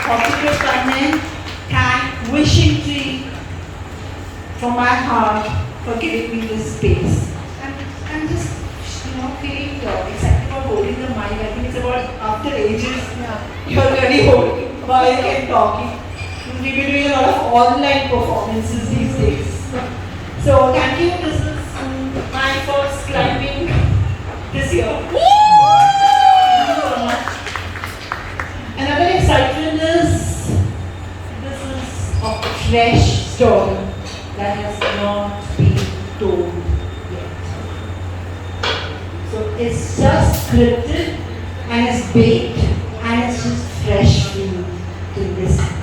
Ke Panne, wishing to from my heart for giving me this space. I'm just, feeling excited about holding the mic. I think it's about after ages, you're really holding the mic and talking. We've been doing a lot of online performances these days. So thank you. This is my first climbing this year. Thank you so much. Another excitement is this is a fresh story that has not been told yet. So it's just scripted and it's baked and it's just fresh for you to listen.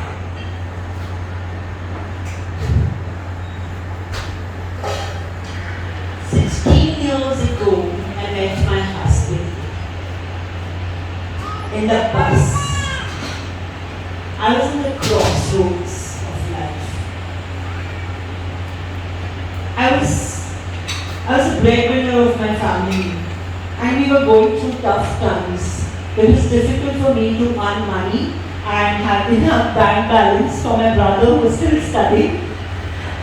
Years ago, I met my husband in the bus. I was in the crossroads of life. I was a breadwinner of my family, and we were going through tough times. It was difficult for me to earn money and have enough bank balance for my brother who was still studying.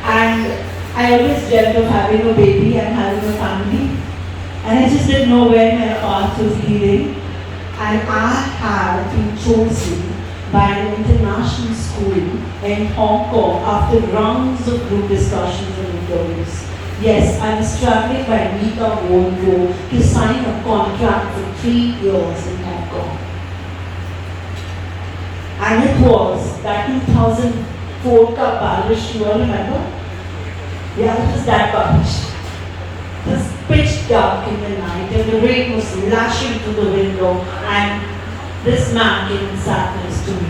And I always dreamt of having a baby and having a family, and I just didn't know where my path was leading. And I had been chosen by an international school in Hong Kong after rounds of group discussions and interviews. Yes, I was traveling by Visa Volvo to sign a contract for 3 years in Hong Kong. And it was that 2004 ka barish, you all remember? Yeah, it was that bunch. It was pitch dark in the night and the rain was lashing through the window, and this man came and sat next to me.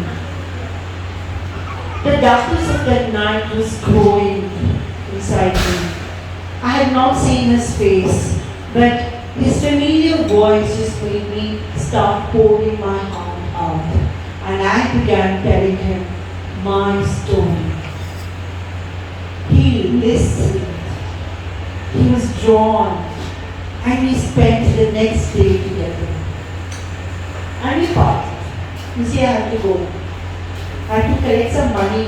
The darkness of that night was growing inside me. I had not seen his face, but his familiar voice just made me start pouring my heart out. And I began telling him my story. He listened, he was drawn, and we spent the next day together. And we parted. You see, I had to go. I had to collect some money, I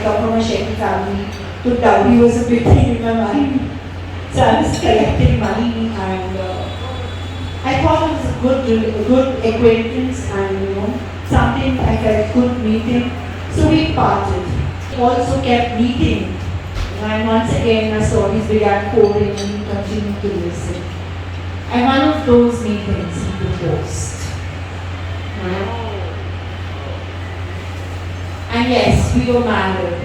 got from a Shetty family. To dowry was a big thing in my mind. So I was collecting money, and I thought it was a good acquaintance, and something I felt good meeting. So we parted. Also kept meeting. And once again, my stories began pouring and we continued to listen. And one of those meetings, he proposed. And yes, we were married.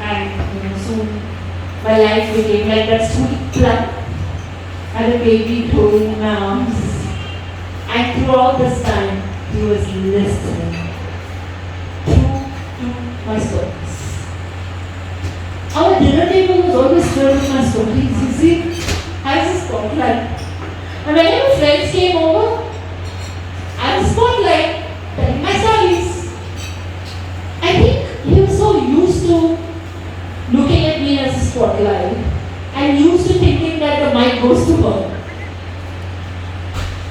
And soon my life became like that sweet plum. I had a baby growing in my arms. And throughout this time, he was listening to my stories. Our dinner table was always filled with my stories, you see. I was a spotlight. And whenever friends came over, I was a spotlight telling my stories. I think he was so used to looking at me as a spotlight and used to thinking that the mic goes to her.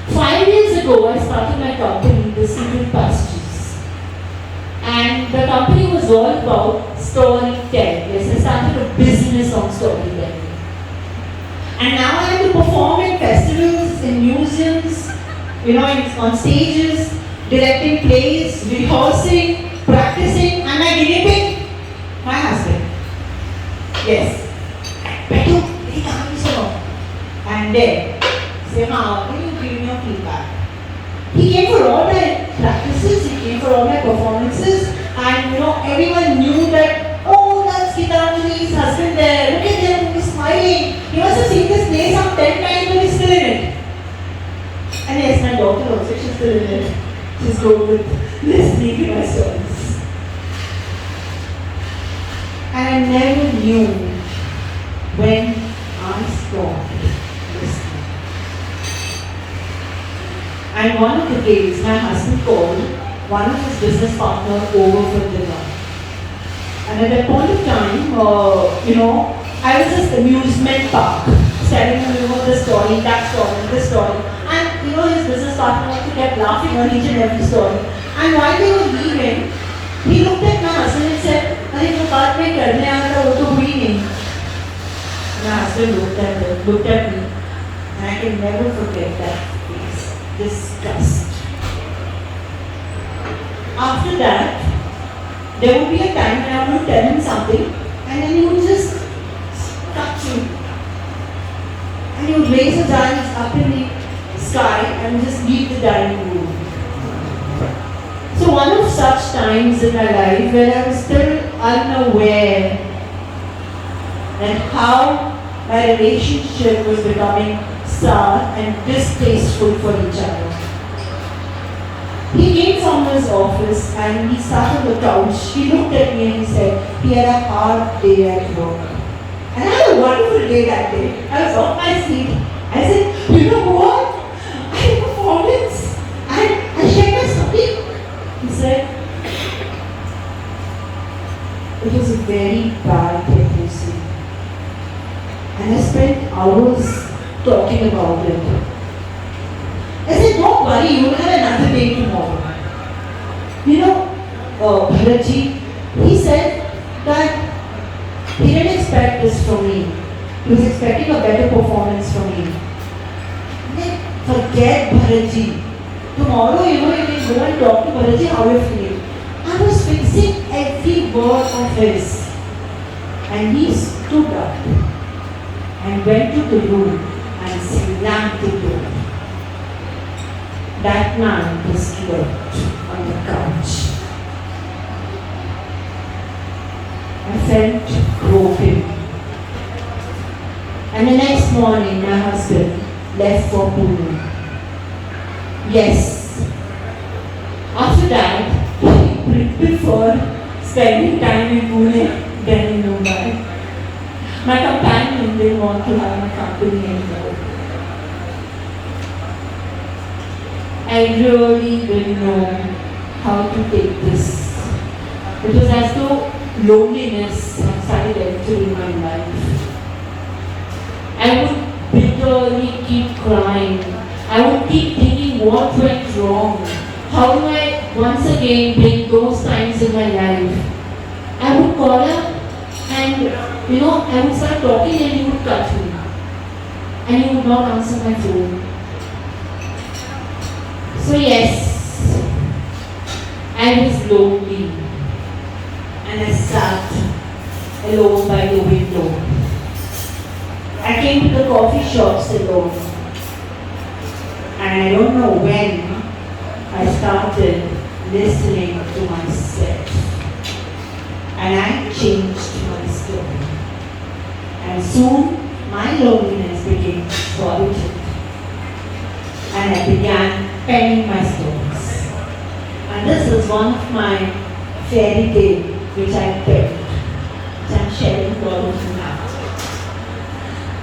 5 years ago, I started my company, The Secret Passages. And the company was all about storytelling. Yes, I started a business on storytelling. And now I have to perform in festivals, in museums, on stages, directing plays, rehearsing, practicing, and my guinea pig, my husband. Yes. And then, say, how can you give me your feedback? He came for all my practices, he came for all my performances, and everyone knew that, oh, that's Geetanjali's husband there, look at him, he's smiling. He must have seen this play some 10 times, but he's still in it. And yes, my daughter also, she's still in it. She's good with listening to my stories. And I never knew when I stopped listening. And one of the days, my husband called one of his business partners over for dinner. And at that point of time, I was just amusement park, telling him this story, that story, this story. And his business partner also kept laughing on each and every story. And while they were leaving, करने आया था वो तो हुई नहीं. My husband looked at me, and I can never forget that face. Disgust. After that, there would be a time when I would tell him something, and then he would just touch me. And he would raise his eyes up in the sky and just leave the dining room. So one of such times in my life where I was still unaware that how my relationship was becoming sour and distasteful for each other. He came from his office and he sat on the couch. He looked at me and he said, he had a hard day at work. And I had a wonderful day that day. I was off my seat. I said, you know what? I had a performance and I shared my story. He said, it was a very bad pregnancy. And I spent hours talking about it. I said, don't worry, you will have another day tomorrow. You know, Bharatji, he said that he didn't expect this from me. He was expecting a better performance from me. Like, forget Bharatji. Tomorrow, you know, you can go and talk to Bharatji how you're feeling. I was fixing every word of his. And he stood up and went to the room and slammed the door. That man was slept on the couch. I felt broken. And the next morning, my husband left for Pune. Yes. After that, he preferred spending time in Pune than in Mumbai. My companion didn't want to have my company anymore. I really didn't know how to take this. It was as though loneliness had started entering my life. I would bitterly keep crying. I would keep thinking what went wrong. How do I once again bring those times in my life? I would call her and I would start talking and he would cut me. And he would not answer my phone. So yes, I was lonely and I sat alone by the window. I came to the coffee shops alone and I don't know when I started listening to myself and I changed my story. And soon my loneliness became solitude and I began penning my stories. And this is one of my fairy tales which I penned, which I'm sharing with all of you now.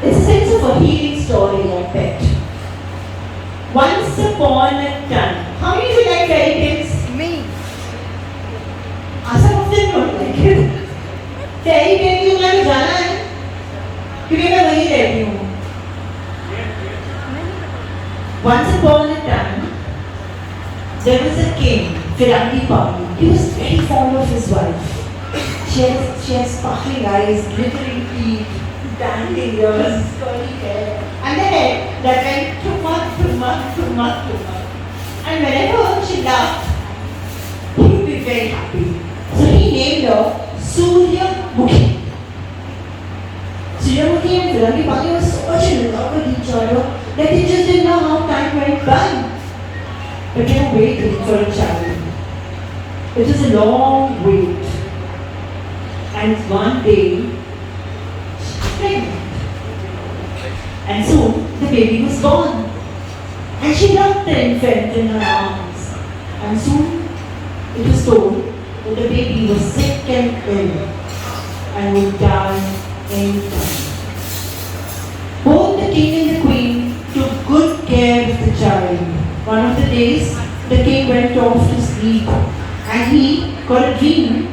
It's a sense of a healing story I penned. Once upon a time. How many of you like fairy tales? Me. Some of them don't like it. Fairy tale की उम्र में जाना है क्योंकि मैं वहीं रहती हूँ. Once upon a time, there was a king, Ke Panne. He was very fond of his wife. She had sparkling eyes, glittering teeth, dangling ears, curly hair, and a head that went tumma. And whenever she laughed, he would be very happy. So he named her Suryamukhi. Suryamukhi and Ke Panne were so much in love with each other that they just didn't know how time went by. But they were waiting for a child. It was a long wait. And one day, she was pregnant. And soon, the baby was born. And she loved the infant in her arms. And soon, it was told that the baby was sick and ill and would die any time. Both the king and the queen took good care of the child. One of the days, the king went off to sleep and he got a dream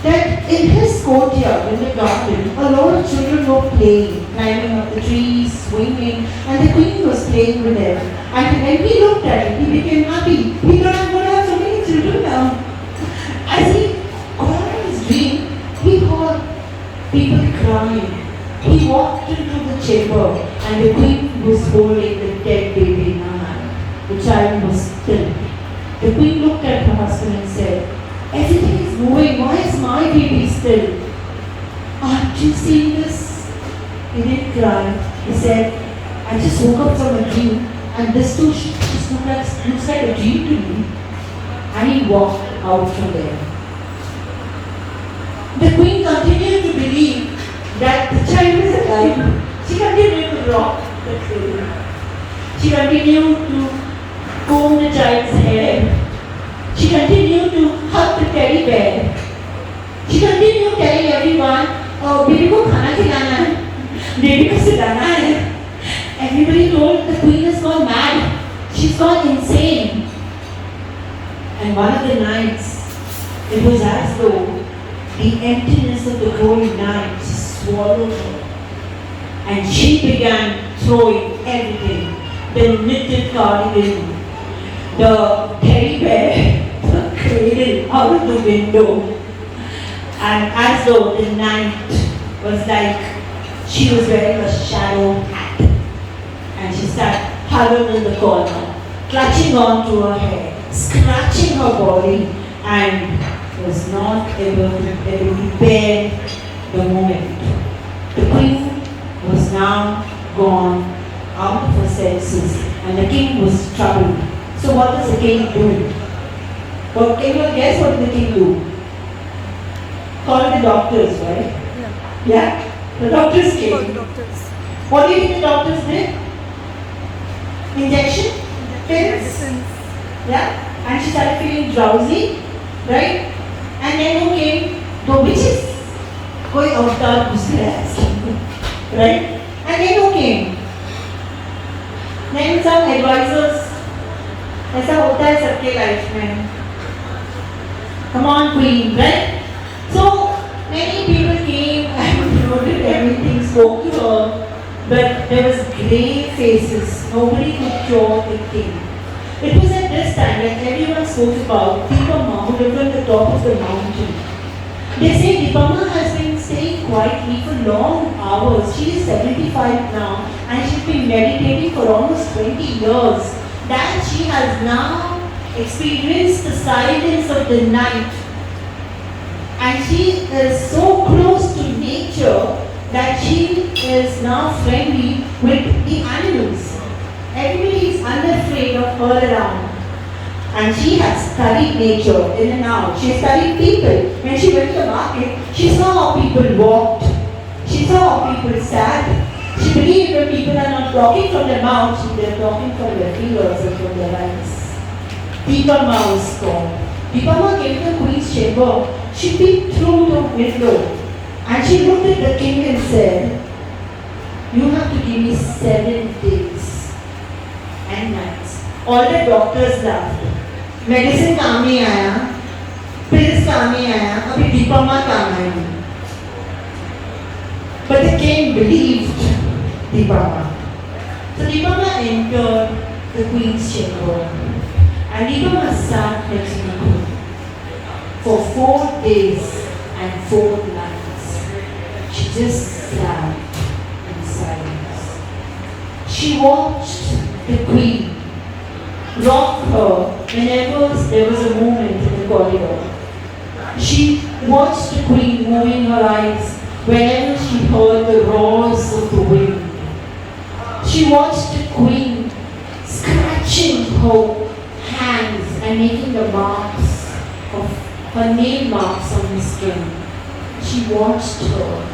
that in his courtyard, in the garden, a lot of children were playing, climbing up the trees, swinging, and the queen was playing with them. And when he looked at it, he became happy. He thought, I'm going to have so many children now. As he got out of his dream, he looked at her husband and said, everything is moving, why is my baby still? Aren't you seeing this? He didn't cry. He said, I just woke up from a dream and this too just looks like a dream to me. And he walked out from there. The queen continued to believe that the child was alive. She continued to rock the cradle. She continued to comb the child's hair. She continued to hug the teddy bear. She continued telling everyone, oh, baby ko khana khilana hai, baby ko silana hai. Everybody told the queen has gone mad. She's gone insane. And one of the nights, it was as though the emptiness of the whole night swallowed her. And she began throwing everything. The knitted cardigan, the teddy bear, the cradle out of the window. And as though the night was like she was wearing a shadow hat. And she sat huddled in the corner, clutching on to her hair, scratching her body, and was not able to bear the moment. The queen was now gone out of her senses, and the king was troubled. So what does the king do? Well, can you guess what the king do? Call the doctors, right? Yeah? The doctors came. Call the doctors. What do you think the doctors did? Injection? Pills? Medicines. Yeah? And she started feeling drowsy, right? And then who came? The witches. कोई अवतार घुस गया है, right? And then who came? Then some advisors. ऐसा होता है सबके life में. Come on, queen, right? So many people came and noted everything, spoke to her, but there was grey faces. Nobody could cure the king. It was at this time that everyone spoke about Deepama, who lived on the top of the mountain. They say Deepama has been staying quietly for long hours. She is 75 now and she's been meditating for almost 20 years. That she has now experienced the silence of the night. And she is so close to nature that she is now friendly with the animals. Everybody is unafraid of her around. And she has studied nature in and out. She studied people. When she went to the market, she saw how people walked. She saw how people sat. She believed that people are not talking from their mouths, they are talking from their fingers and from their eyes. Deepama was called. Deepama came to the queen's chamber. She peeped through the window and she looked at the king and said, you have to give me 7 days and nights. All the doctors laughed. Medicine काम नहीं आया, pills काम नहीं आया, अभी Deepama काम आएगी. But the king believed Deepama. So Deepama entered the queen's chamber and Deepama sat next to the queen for 4 days and 4 nights. She just sat in silence. She watched the queen rock her whenever there was a movement in the corridor. She watched the queen moving her eyes whenever she heard the roars of the wind. She watched the queen scratching her hands and making the marks of her nail marks on the skin. She watched her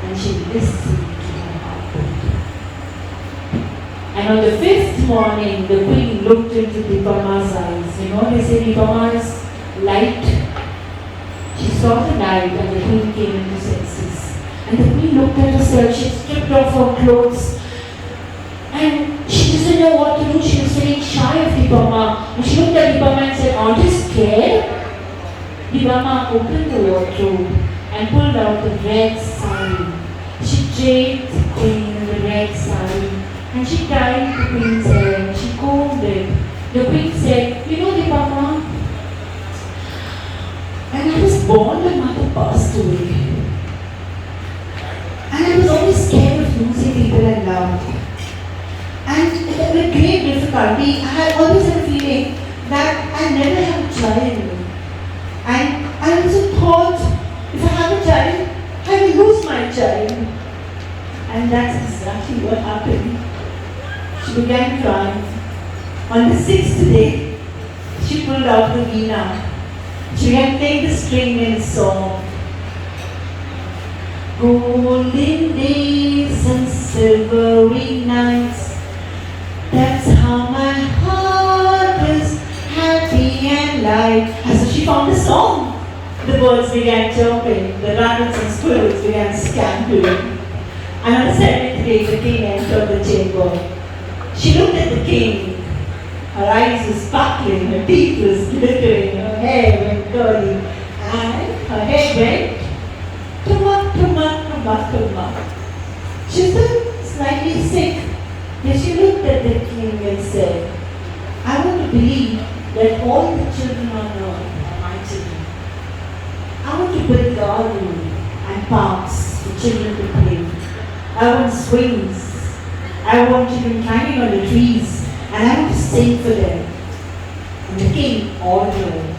and she listened to her heartbeat. And on the 5th morning, the queen looked into Deepama's eyes. You know, they say Deepama's light. She saw the light and the queen came into senses. And the queen looked at herself. She stripped off her clothes. And she doesn't know what to do. She was feeling shy of Deepama. And she looked at Deepama and said, aren't you scared? Deepama opened the wardrobe and pulled out the red sari. She draped the queen in the red sari. And she tied the queen's hair and she combed it. The queen said, you know Deepama, when I was born, my mother passed away. And I was always scared of losing people I loved. And with great difficulty, I had always had a feeling that I never have a child. And I also thought, if I have a child, I will lose my child. And that's exactly what happened. She began crying. On the sixth day, she pulled out the veena. She began playing the string in a song. Golden days and silvery nights, that's how my heart is happy and light. And so she found a song. The birds began chirping, the rabbits and squirrels began scampering. And on the seventh day, the king entered the chamber. She looked at the king. Her eyes were sparkling, her teeth were glittering, her hair went curly, and her head went tumak, tumak, tumak, tumak. She felt slightly sick. Then she looked at the king and said, I want to believe that all the children on earth are my children. I want to build gardens and parks for children to play. I want swings. I want children climbing on the trees, and I want to sing for them. And the king ordered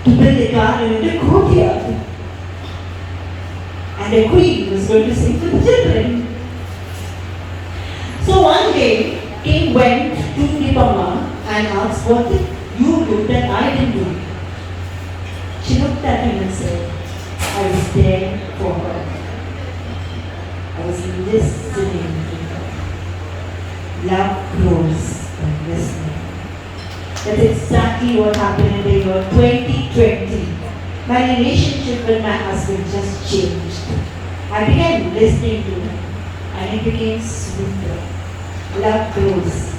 to build a garden in the courtyard. And the queen was going to sing for the children. So one day, king went to Ke Panne and asked, what did you do that I didn't do? She looked at him and said, I was there for her. I was listening to her. Love grows by listening. That's exactly what happened in the year 2020. My relationship with my husband just changed. I began listening to him and it became sweeter. Love grows